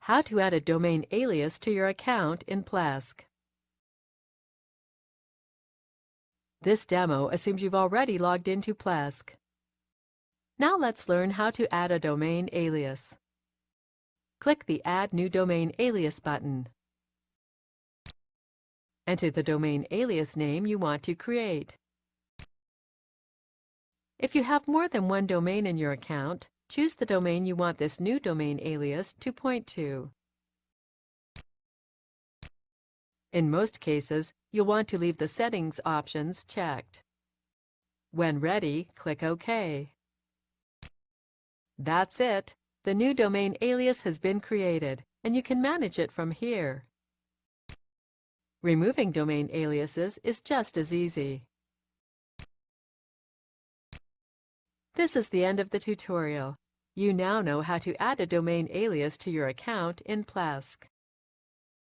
How to add a domain alias to your account in Plesk. This demo assumes you've already logged into Plesk. Now let's learn how to add a domain alias. Click the Add New Domain Alias button. Enter the domain alias name you want to create. If you have more than one domain in your account, choose the domain you want this new domain alias to point to. In most cases, you'll want to leave the settings options checked. When ready, click OK. That's it. The new domain alias has been created, and you can manage it from here. Removing domain aliases is just as easy. This is the end of the tutorial. You now know how to add a domain alias to your account in Plesk.